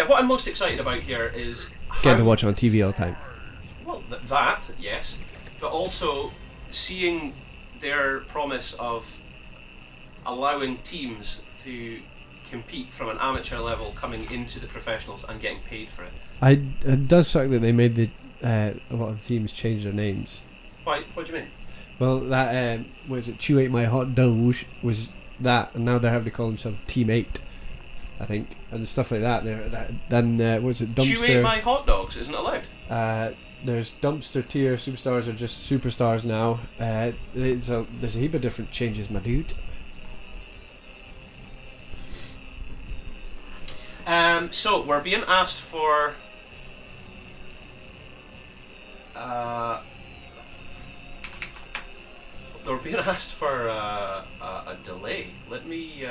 yeah, what I'm most excited about here is getting to watch it on TV all the time. Well, that, yes, but also seeing their promise of allowing teams to compete from an amateur level coming into the professionals and getting paid for it. It does suck that they made a lot of the teams change their names. Why? What do you mean? Well, that was it. Chew ate my hot doge was that, and now they're having to call themselves Team 8, I think, and stuff like that. Then was it Dumpster? Chew ate my hot dogs isn't allowed. There's Dumpster tier superstars are just superstars now. There's a heap of different changes, my dude. So we're being asked for they're being asked for a delay. Let me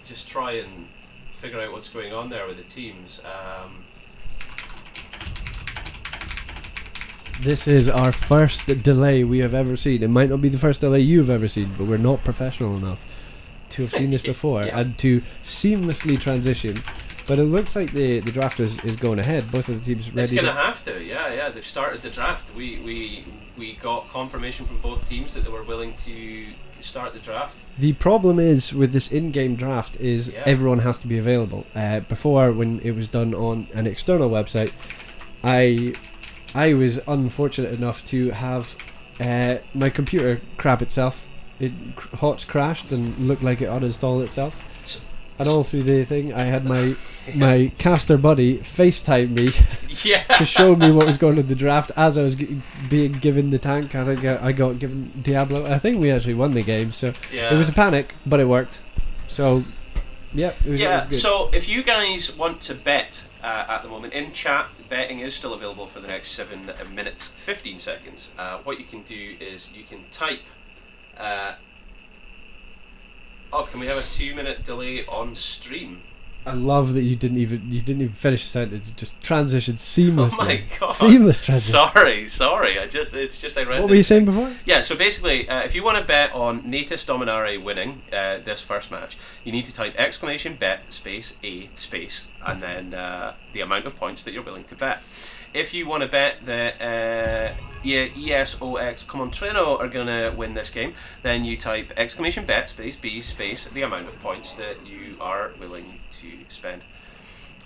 just try and figure out what's going on there with the teams. This is our first delay we have ever seen. It might not be the first delay you've ever seen, but we're not professional enough to have seen this before and to seamlessly transition. But it looks like the draft is going ahead. Both of the teams ready. It's going to have to, yeah. They've started the draft. We got confirmation from both teams that they were willing to start the draft. The problem is with this in-game draft is everyone has to be available. Before, when it was done on an external website, I was unfortunate enough to have my computer crap itself. HOTS crashed and looked like it uninstalled itself. And all through the thing, I had my caster buddy FaceTime me to show me what was going on in the draft as I was being given the tank. I think I got given Diablo. I think we actually won the game, so it was a panic, but it worked. So, yeah, it was good. So if you guys want to bet at the moment, in chat, betting is still available for the next 7 minutes, 15 seconds. What you can do is you can type... oh, can we have a 2-minute delay on stream? I love that you didn't even finish the sentence. Just transitioned seamlessly. Oh my god! Seamless transition. Sorry. I read. What were you saying before? Yeah. So basically, if you want to bet on Natus Dominari winning this first match, you need to type !bet space A space and then the amount of points that you're willing to bet. If you want to bet that ESOX, come on, Treno are going to win this game, then you type !bet space B space the amount of points that you are willing to spend.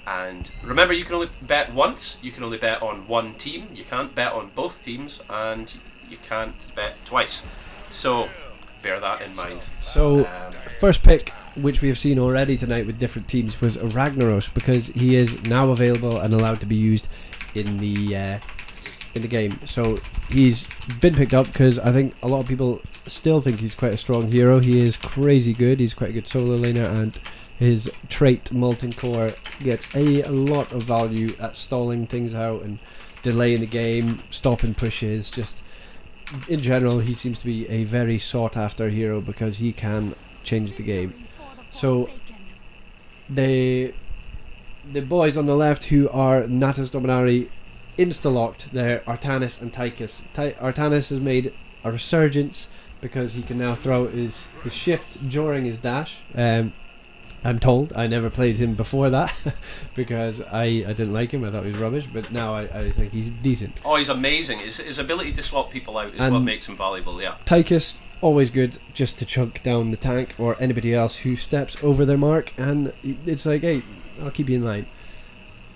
And remember, you can only bet once, you can only bet on one team, you can't bet on both teams, and you can't bet twice. So bear that in mind. So first pick, which we have seen already tonight with different teams, was Ragnaros, because he is now available and allowed to be used in the game. So he's been picked up because I think a lot of people still think he's quite a strong hero. He is crazy good. He's quite a good solo laner, and his trait Molten Core gets a lot of value at stalling things out and delaying the game, stopping pushes. Just in general, he seems to be a very sought after hero because he can change the game. So the boys on the left, who are Natus Dominari, insta-locked, they're Artanis and Tychus. Artanis has made a resurgence because he can now throw his shift during his dash. I'm told. I never played him before that because I didn't like him. I thought he was rubbish, but now I think he's decent. Oh, he's amazing. His ability to swap people out is what makes him valuable, yeah. Tychus, always good just to chunk down the tank or anybody else who steps over their mark, and it's like, hey, I'll keep you in line.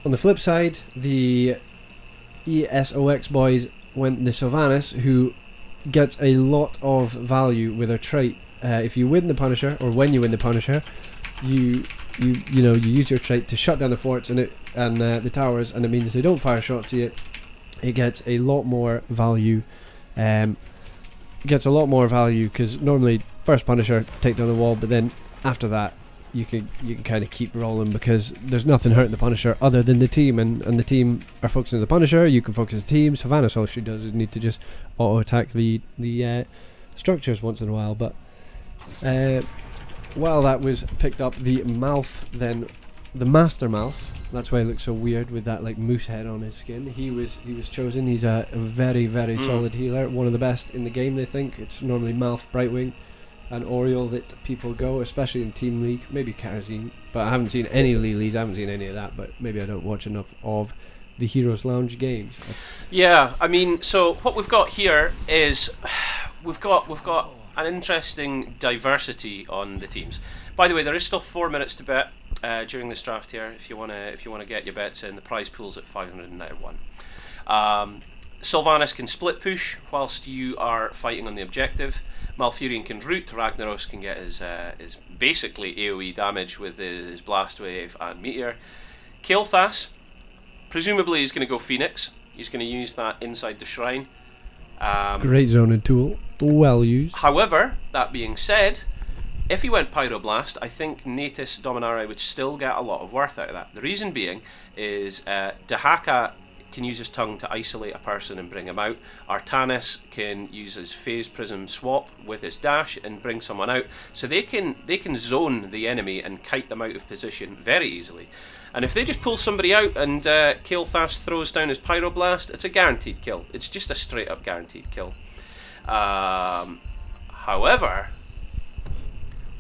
On the flip side, the ESOX boys went the Sylvanas, who gets a lot of value with her trait. If you win the Punisher, or when you win the Punisher, you use your trait to shut down the forts and the towers, and it means they don't fire shots at it. It gets a lot more value. Because normally first Punisher take down the wall, but then after that you can kind of keep rolling because there's nothing hurting the Punisher other than the team, and the team are focusing on the Punisher. You can focus the team. Sylvanas, all she does is need to just auto attack the structures once in a while. But while that was picked up, the Master Mouth, that's why he looks so weird with that like moose head on his skin. He was chosen. He's a very, very solid healer, one of the best in the game. They think it's normally Mouth, Brightwing, an Oriole that people go, especially in Team League, maybe Kerosene, but I haven't seen any Lilies, I haven't seen any of that, but maybe I don't watch enough of the Heroes Lounge games. Yeah, I mean, so what we've got here is we've got an interesting diversity on the teams. By the way, there is still 4 minutes to bet during this draft here. If you wanna get your bets in, the prize pool's at 591. Sylvanas can split push whilst you are fighting on the objective. Malfurion can root. Ragnaros can get his basically AoE damage with his Blast Wave and Meteor. Kael'thas, presumably he's going to go Phoenix. He's going to use that inside the shrine. Great zoning tool. Well used. However, that being said, if he went Pyroblast, I think Natus Dominari would still get a lot of worth out of that. The reason being is Dahaka can use his tongue to isolate a person and bring him out. Artanis can use his Phase Prism swap with his dash and bring someone out. So they can zone the enemy and kite them out of position very easily. And if they just pull somebody out and Kael'thas throws down his Pyroblast, it's a guaranteed kill. It's just a straight up guaranteed kill. However,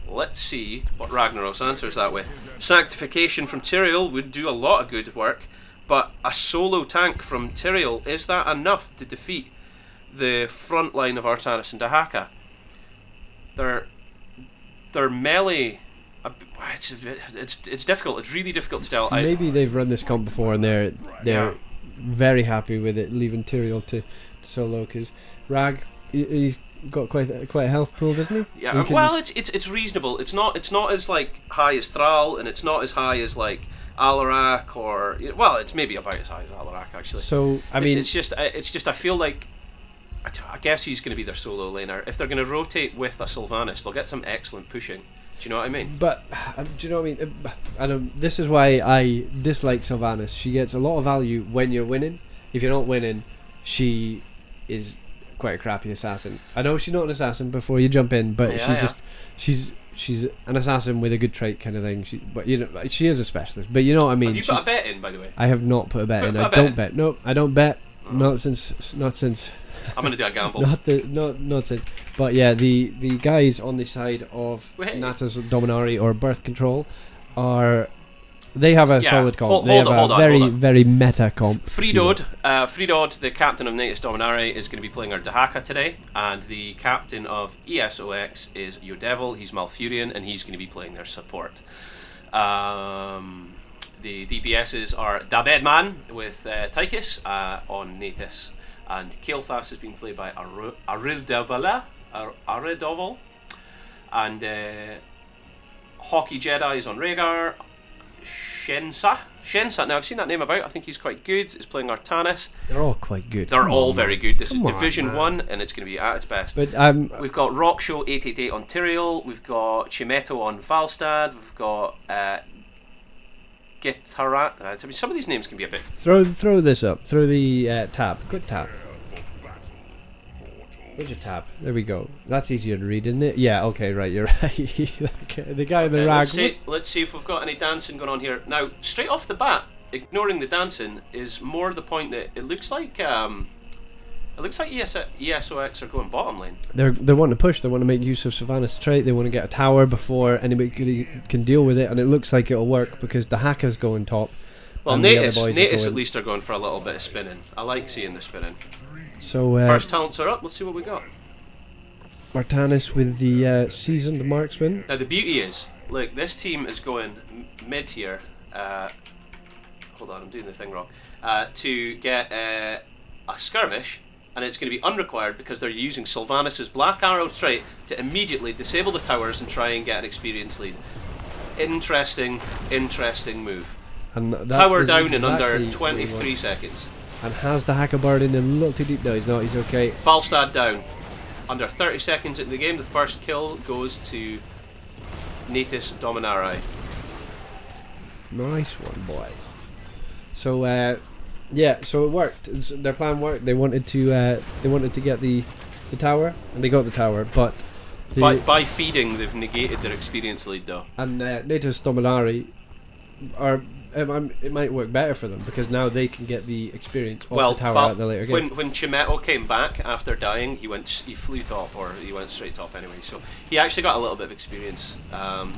let's see what Ragnaros answers that with. Sanctification from Tyrael would do a lot of good work. But a solo tank from Tyrael, is that enough to defeat the front line of Artanis and Dahaka? Their melee, it's difficult. It's really difficult to tell. Maybe they've run this comp before and they're very happy with it, leaving Tyrael to solo, because Rag, he's got quite a health pool, doesn't he? Yeah. Well, it's reasonable. It's not as like high as Thrall, and it's not as high as like Alarak, or well, it's maybe about as high as Alarak actually. So I mean, it's just I feel like I guess he's going to be their solo laner. If they're going to rotate with a Sylvanas, they'll get some excellent pushing. Do you know what I mean? But do you know what I mean? This is why I dislike Sylvanas. She gets a lot of value when you're winning. If you're not winning, she is quite a crappy assassin. I know she's not an assassin before you jump in, but she's an assassin with a good trait kind of thing. But you know, she is a specialist. But you know what I mean. Have you put a bet in, by the way? I have not put a bet in. I don't bet. No, I don't bet. Not since. I'm gonna do a gamble. Not since. But yeah, the guys on the side of Natus Dominari or Birth Control they have a solid comp. They have a very meta comp. Freedod, the captain of Natus Dominari, is going to be playing our Dahaka today, and the captain of ESOX is Your Devil. He's Malfurion, and he's going to be playing their support. The DPSs are Dabedman with Tychus on Natus, and Kael'thas has been played by Aridoval, and Hockey Jedi is on Rhaegar. Shensa. Now I've seen that name about. I think he's quite good. He's playing Artanis. They're all quite good. They're all very good. This is Division 1, and it's going to be at its best. But we've got Rockshow 888 on Tyrael. We've got Chimeto on Valstad. We've got Gitarat. I mean, some of these names can be a bit. Throw this up. Throw the tab. Click tab. Where's your tab? There we go. That's easier to read, isn't it? Yeah, okay, right, you're right. The guy in the rag. Let's see if we've got any dancing going on here. Now, straight off the bat, ignoring the dancing is more the point that it looks like ESOX are going bottom lane. They want to push. They want to make use of Sylvanas' trait. They want to get a tower before anybody can deal with it, and it looks like it'll work because the Haka's going top. Well, Natus at least are going for a little bit of spinning. I like seeing the spinning. So first talents are up. Let's see what we got. Artanis with the seasoned marksman. Now the beauty is, look, this team is going mid here. Hold on, I'm doing the thing wrong. To get a skirmish, and it's going to be unrequired because they're using Sylvanas' Black Arrow trait to immediately disable the towers and try and get an experience lead. Interesting move. And tower down in under 23 seconds. And has the Hacker Bird in a little too deep? No, he's not. He's okay. Falstad down. Under 30 seconds into the game, the first kill goes to Natus Dominari. Nice one, boys. So, yeah, so it worked. Their plan worked. They wanted to get the tower, and they got the tower, but by feeding, they've negated their experience lead, though. And Natus Dominari, are. It might work better for them because now they can get the experience off the tower at the later game. When Chimetto came back after dying, he flew top, or he went straight top anyway. So he actually got a little bit of experience.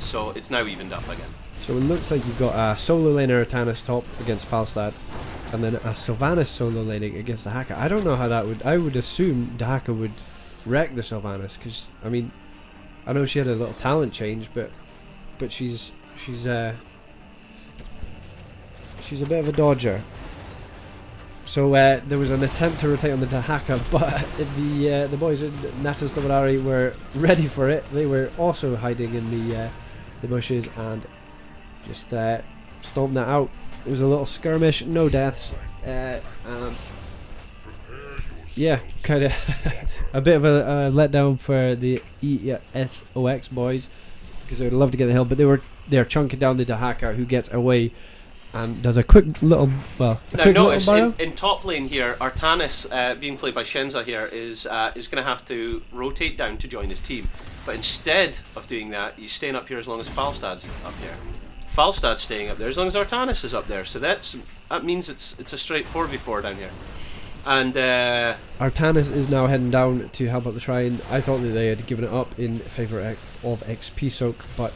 So it's now evened up again. So it looks like you've got a solo laner Natus top against Falstad, and then a Sylvanas solo laning against Dahaka. I don't know how that would. I would assume Dahaka would wreck the Sylvanas because I mean, I know she had a little talent change, but she's a bit of a dodger. So there was an attempt to rotate on the Dahaka, but the boys in Natus Dominari were ready for it. They were also hiding in the bushes and just stomped that out. It was a little skirmish, no deaths, and yeah, kind of a bit of a letdown for the ESOX boys because they would love to get the hill, but they're chunking down the Dahaka, who gets away and does a quick little, well, now notice in top lane here, Artanis, being played by Shenza here, is going to have to rotate down to join his team. But instead of doing that, he's staying up here as long as Falstad's up here. Falstad's staying up there as long as Artanis is up there. So that means it's a straight 4v4 down here. And Artanis is now heading down to help out the shrine. I thought that they had given it up in favour of XP soak, but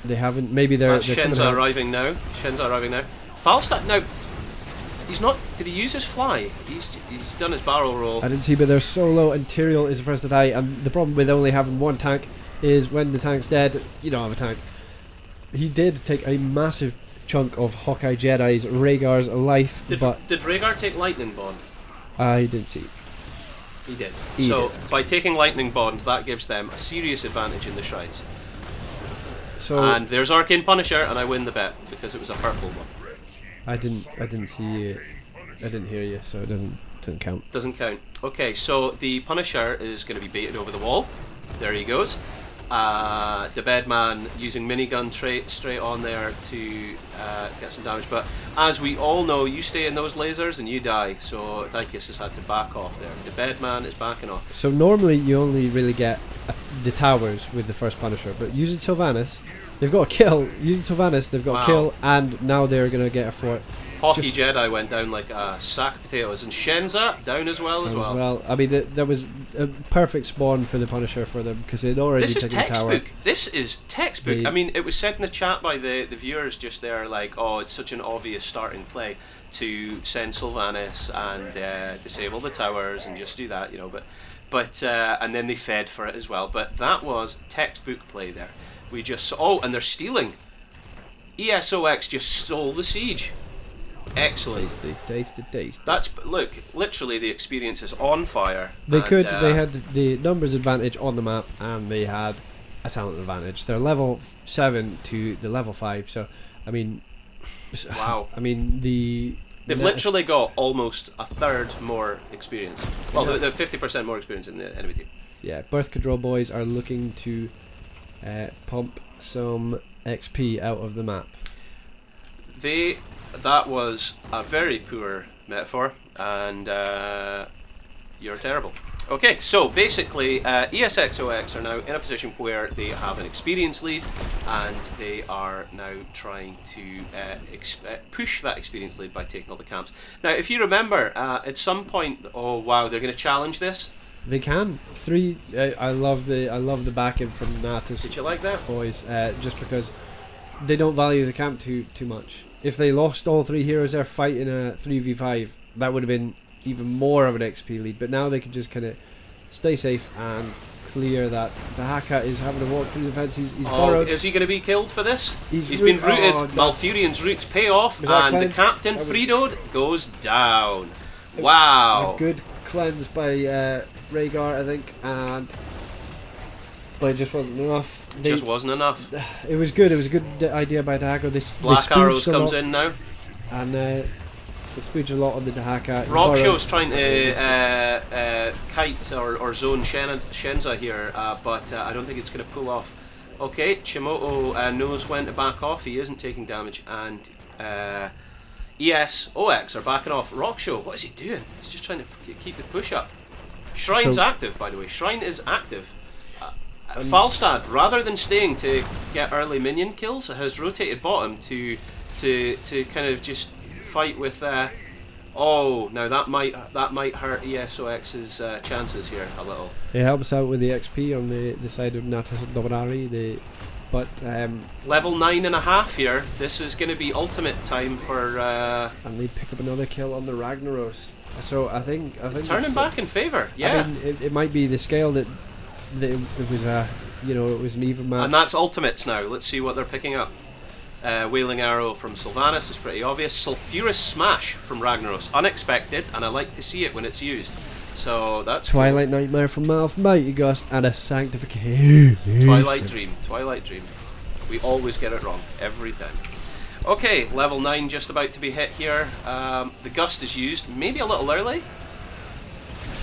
they haven't. Maybe they're Shenza arriving now. Shenza arriving now. Falstad now. He's not. Did he use his fly? He's done his barrel roll. I didn't see, but they're so low, and Tyrael is the first to die. And the problem with only having one tank is when the tank's dead, you don't have a tank. He did take a massive chunk of Hawkeye Jedi's Rhaegar's life. Did Rhaegar take Lightning Bond? I didn't see. He did. By taking Lightning Bond, that gives them a serious advantage in the shrines. So and there's Arcane Punisher, and I win the bet because it was a purple one. I didn't see you. I didn't hear you, so it doesn't count. Doesn't count. Okay, so the Punisher is going to be baited over the wall. There he goes. The Bedman using minigun straight on there to get some damage. But as we all know, you stay in those lasers and you die. So Daikius has had to back off there. The Bedman is backing off. So normally you only really get the towers with the first Punisher, but using Sylvanas, they've got a kill. Using Sylvanas, they've got a kill, and now they're going to get a fort. Hockey Jedi went down like a sack of potatoes, and Shenza down as well. Well, I mean, there was a perfect spawn for the Punisher for them because they'd already taken the tower. This is textbook. I mean, it was said in the chat by the viewers just there, like, oh, it's such an obvious starting play to send Sylvanas and disable the towers and just do that, you know. But and then they fed for it as well. But that was textbook play there. We just saw, and they're stealing. ESOX just stole the siege. Excellent. Tasty. That's, look, literally the experience is on fire. They had the numbers advantage on the map, and they had a talent advantage. They're level 7 to the level 5, so I mean, wow. I mean they've literally got almost a third more experience. Well, they're 50% more experience in the enemy team. Yeah, Birth Control boys are looking to pump some XP out of the map. That was a very poor metaphor, and you're terrible. Okay, so basically, ESXOX are now in a position where they have an experience lead, and they are now trying to push that experience lead by taking all the camps. Now, if you remember, at some point, oh wow, they're going to challenge this. They can. I love the backing from Natus. Did you like that, boys? Just because they don't value the camp too much. If they lost all 3 heroes there fighting a 3v5, that would have been even more of an XP lead. But now they can just kind of stay safe and clear that. Dahaka is having to walk through the fence. He's borrowed. Is he going to be killed for this? He's been rooted. Malfurion's roots pay off, and the captain Fredo goes down. Wow. A good cleanse by Rhaegar, I think, but it just wasn't enough. Just wasn't enough. It was good. It was a good idea by Dahaka. This Black Arrows comes in now, and they spooge a lot on the Dahaka. Rockshow's trying to kite or zone Shenza here, but I don't think it's going to pull off. Okay, Chimoto knows when to back off. He isn't taking damage, and ESOX are backing off. Rockshow, what is he doing? He's just trying to keep the push up. Shrine's active, by the way. Shrine is active. Falstad, rather than staying to get early minion kills, has rotated bottom to to kind of just fight with. Oh, now that might hurt ESOX's chances here a little. It helps out with the XP on the side of Natus and Dominari. But level 9.5 here. This is going to be ultimate time for. And they pick up another kill on the Ragnaros. So I think it's turning back in favour. Yeah. I mean, it might be the scale that it was it was an even match. And that's ultimates now. Let's see what they're picking up. Wailing Arrow from Sylvanas is pretty obvious. Sulphurous Smash from Ragnaros, unexpected, and I like to see it when it's used. So that's Twilight cool. Nightmare from Mighty Gust and a Sanctification. Twilight Dream. We always get it wrong every time. Okay, level 9 just about to be hit here. The Gust is used, maybe a little early.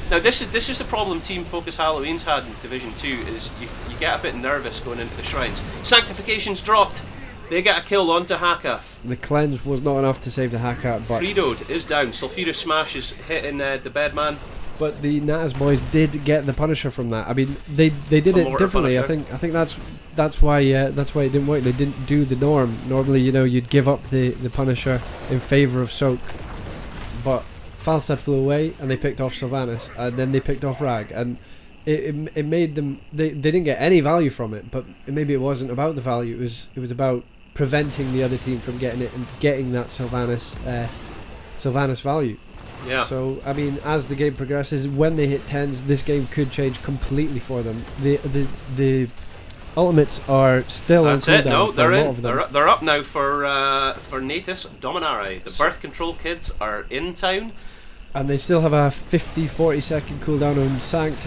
Now this is the problem Team Focus Halloween's had in Division 2 is you get a bit nervous going into the shrines. Sanctification's dropped. They get a kill onto Hakaf. The cleanse was not enough to save the Hakaf, but Fredoed is down. Sulphurous Smash is hitting the bedman. But the Natus boys did get the Punisher from that. I mean, they did it differently. Punisher. I think that's why it didn't work. They didn't do the norm. Normally, you'd give up the Punisher in favour of Soak, but Falstad flew away and they picked off Sylvanas, and then they picked off Rag, and it made them. They didn't get any value from it, but maybe it wasn't about the value. It was about preventing the other team from getting it and getting that Sylvanas value. Yeah. So I mean, as the game progresses, when they hit 10s, this game could change completely for them. The ultimates are still on cooldown. That's it. No, they're in. They're up now for Natus Dominari. The birth control kids are in town, and they still have a 50-40 second cooldown on Sanct.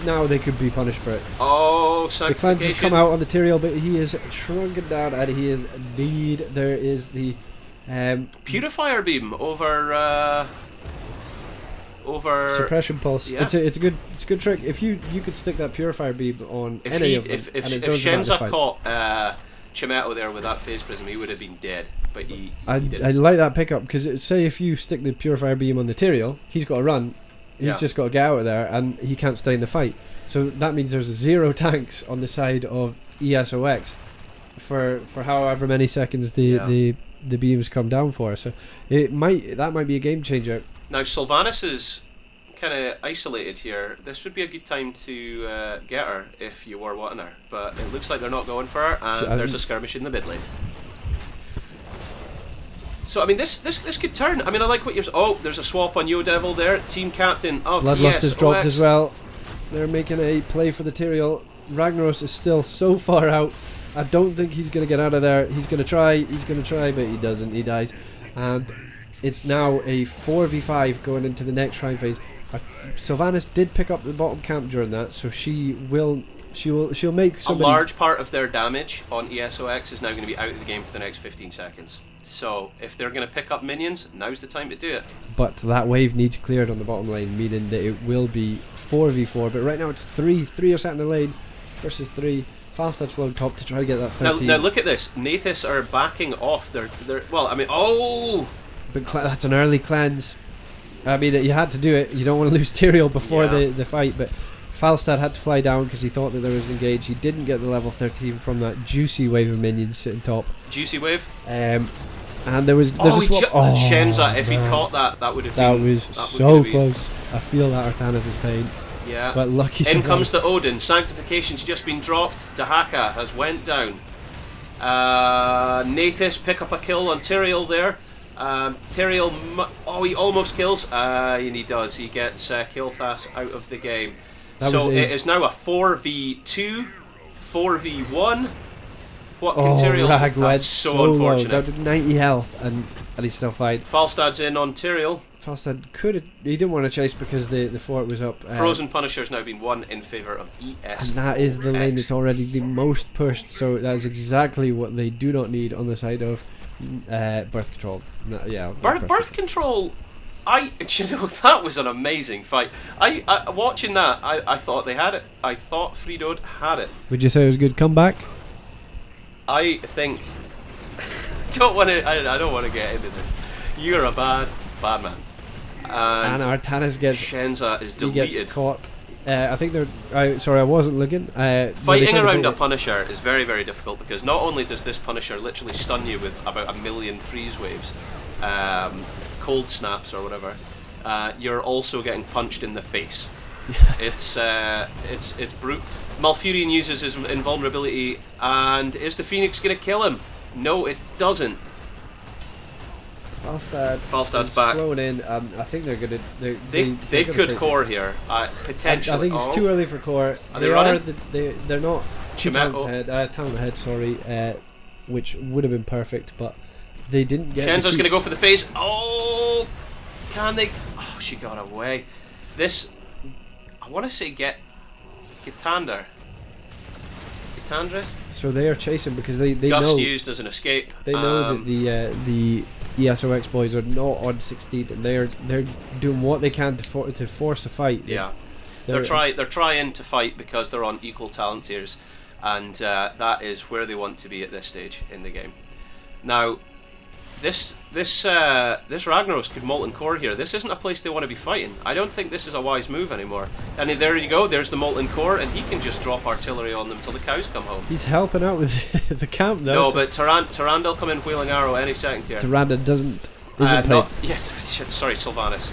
Now they could be punished for it. Oh, the cleanse has come out on the Tyrael, but he is shrunken down, and he is indeed. There is the Purifier Beam over Suppression Pulse. Yeah. It's a good trick. If you could stick that Purifier Beam on any of them, if Shenza caught Chimeto there with that phase prism, he would have been dead. But I like that pickup, because say if you stick the Purifier Beam on the Tyrael, he's got to run. He's just got to get out of there, and he can't stay in the fight. So that means there's 0 tanks on the side of ESOX for however many seconds the beams come down for. So that might be a game changer. Now Sylvanas is kind of isolated here. This would be a good time to get her if you were wanting her, but it looks like they're not going for her, and there's a skirmish in the mid lane. So I mean, this could turn. I mean, I like what you're. Oh, there's a swap on Yo Devil there. Team captain of Bloodlust has dropped as well. They're making a play for the Tyrael. Ragnaros is still so far out. I don't think he's going to get out of there. He's going to try, but he doesn't. He dies. And it's now a 4v5 going into the next shrine phase. Sylvanas did pick up the bottom camp during that, so she'll make somebody. A large part of their damage on ESOX is now going to be out of the game for the next 15 seconds. So if they're going to pick up minions, now's the time to do it. But that wave needs cleared on the bottom lane, meaning that it will be 4v4. But right now it's 3 are sat in the lane versus 3. Falstad's flown top to try to get that 13. Now look at this. Natus are backing off. They're well. I mean, oh, but that's an early cleanse. I mean, you had to do it. You don't want to lose Tyrael before the fight. But Falstad had to fly down because he thought that there was an engage. He didn't get the level 13 from that juicy wave of minions sitting top. Juicy wave. And there's a swap. Shenza, if he caught that would have been. That was so close. I feel that Artanis' pain. Yeah. But lucky. In comes the Odin. Sanctification's just been dropped. Dahaka has went down. Natus pick up a kill on Tyrael there. Tyrael, he almost kills. And he does. He gets Kilthas out of the game. So it is now a 4v2, 4v1. What can Tyrael do? That's so unfortunate. Low. That did 90 health, and he's still fighting. Falstad's in on Tyrael. Falstad he didn't want to chase because the fort was up. Frozen Punisher's now been won in favour of ES. And that is the lane that's already the most pushed, so that is exactly what they do not need on the side of birth control. Birth control. That was an amazing fight. Watching that, I thought they had it. I thought Fredoed had it. Would you say it was a good comeback? I think. I don't want to get into this. You're a bad man. And Artanis gets. Shenza is deleted. He gets caught. I think they're. Sorry, I wasn't looking. Fighting around a Punisher is very, very difficult because not only does this Punisher literally stun you with about 1 million freeze waves, cold snaps or whatever, you're also getting punched in the face. It's brute. Malfurion uses his invulnerability, and is the Phoenix going to kill him? No, it doesn't. Falstad's back. Flown in. I think they're gonna. They could core here. Potentially. I think it's too early for core. They're not. Talent ahead. Sorry, which would have been perfect, but they didn't get. Shenzo's going to go for the face. Oh, can they? Oh, she got away. This, I want to say Gitandra. So they are chasing because they Gust know used as an escape. They know that the ESOX boys are not on 16, and they're doing what they can to force a fight. Yeah, they're trying to fight because they're on equal talent tiers, and that is where they want to be at this stage in the game. Now, this Ragnaros could molten core here. This isn't a place they want to be fighting. I don't think this is a wise move anymore. And there you go. There's the molten core, and he can just drop artillery on them till the cows come home. He's helping out with the camp though. No, but Tyrande will come in wheeling arrow any second here. Tyrande isn't played. Yes, sorry, Sylvanas.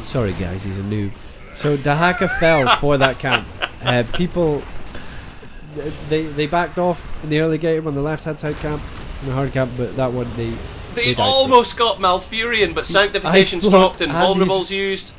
Sorry guys, he's a noob. So Dahaka fell for that camp. People, they backed off in the early game on the left-hand side camp. The hard camp, but that one they almost got Malfurion, but Sanctification's dropped and Vulnerable's used.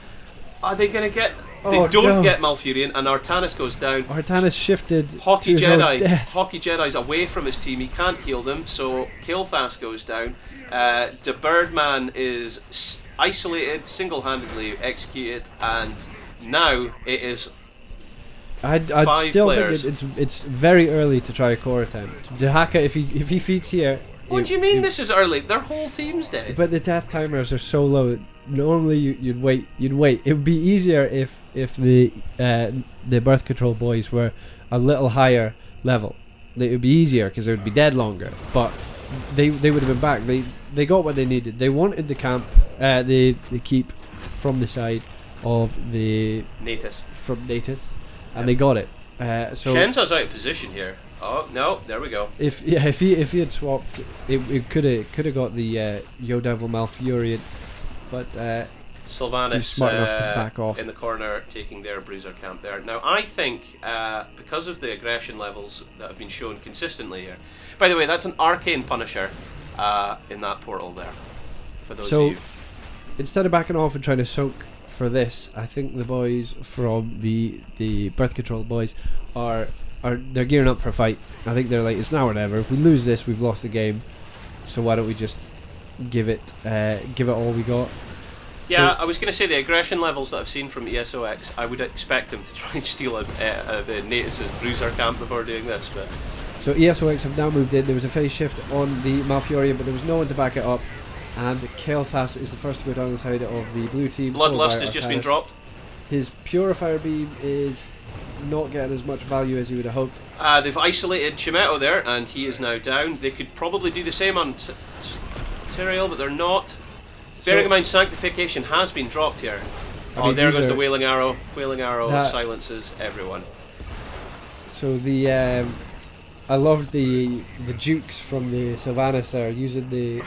Are they going to get? They don't get Malfurion, and Artanis goes down. Artanis shifted. Hockey Jedi's away from his team. He can't heal them, so Kilthas goes down. The Birdman is isolated, single-handedly executed, and now it is. I'd still think it's very early to try a core attempt. Dahaka, if he feeds here. What do you mean this is early? Their whole team's dead. But the death timers are so low. Normally you'd wait. It would be easier if the birth control boys were a little higher level. It would be easier because they would be dead longer. But they would have been back. They got what they needed. They wanted the camp. The keep from the side of the Natus. From Natus. And they got it. So Shenzo's out of position here. Oh no, there we go. If he had swapped, it could have got the Yo Devil Malfurion, but Sylvanas smart enough to back off in the corner, taking their bruiser camp there. Now I think because of the aggression levels that have been shown consistently here. By the way, that's an arcane Punisher in that portal there. For those of you. Instead of backing off and trying to soak for this, I think the boys from the birth control boys they're gearing up for a fight. I think they're like, it's now or never. If we lose this, we've lost the game. So why don't we just give it all we got? Yeah, so I was going to say the aggression levels that I've seen from ESOX, I would expect them to try and steal the Natus's bruiser camp before doing this. But so ESOX have now moved in. There was a phase shift on the Malfurion, but there was no one to back it up. And Kael'thas is the first to go down the side of the blue team. Bloodlust has just been dropped. His Purifier Beam is not getting as much value as you would have hoped. They've isolated Chimeto there, and he is now down. They could probably do the same on Tyrael, but they're not. Bearing in mind, Sanctification has been dropped here. There goes the Wailing Arrow. Wailing Arrow silences everyone. So I loved the Dukes from the Sylvanas there, using the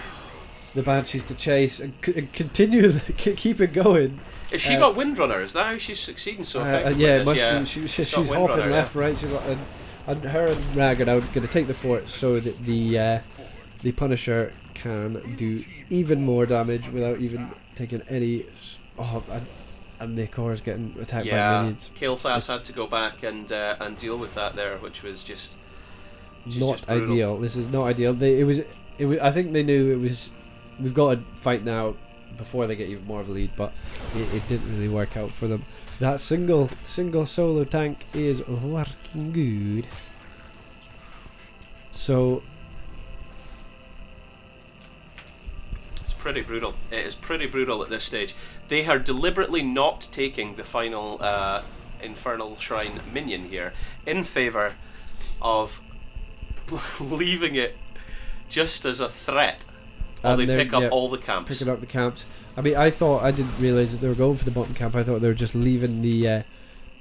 Banshees to chase and continue keep it going. Has she got Windrunner? Is that how she's succeeding so effectively? Yeah, it must be. She's hopping left, right. She's got, and her and Rag are now going to take the fort so that the Punisher can do even more damage without even taking any. And the core is getting attacked by minions. Kael'thas had to go back and deal with that there, which was just not ideal. This is not ideal. It was. I think they knew it was. We've got to fight now before they get even more of a lead, but it didn't really work out for them. That single solo tank is working good. So it's pretty brutal. It is pretty brutal at this stage. They are deliberately not taking the final Infernal Shrine minion here in favour of leaving it just as a threat. While they pick up all the camps. Picking up the camps. I mean, I didn't realise that they were going for the bottom camp. I thought they were just leaving the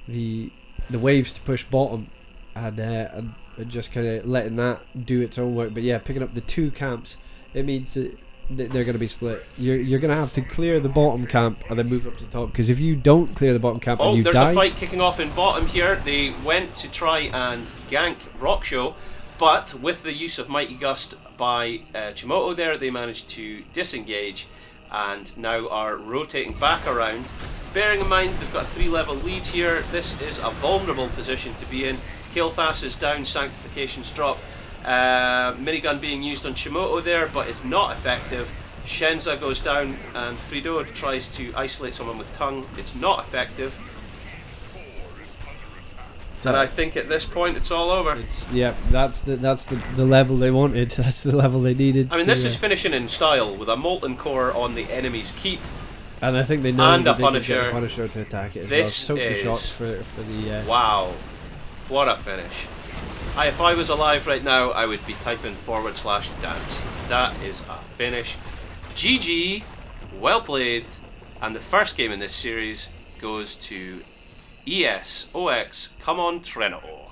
the waves to push bottom, and just kind of letting that do its own work. But yeah, picking up the 2 camps, it means that they're going to be split. You're going to have to clear the bottom camp and then move up to the top, because if you don't clear the bottom camp and you die... there's a fight kicking off in bottom here. They went to try and gank Rockshow, but with the use of Mighty Gust by Chimoto there, they managed to disengage and now are rotating back around. Bearing in mind they've got a 3-level lead here, this is a vulnerable position to be in. Kael'thas is down, Sanctification's dropped. Minigun being used on Chimoto there, but it's not effective. Shenza goes down and Frido tries to isolate someone with tongue. It's not effective. And I think at this point it's all over. That's the level they wanted. That's the level they needed. I mean, this is finishing in style with a Molten Core on the enemy's keep. And I think they know and that a Punisher. They can get a Punisher to attack it as well. Soak the shots for the... Wow. What a finish. If I was alive right now, I would be typing /dance. That is a finish. GG, well played, and the first game in this series goes to ESOX. Come on, Treno.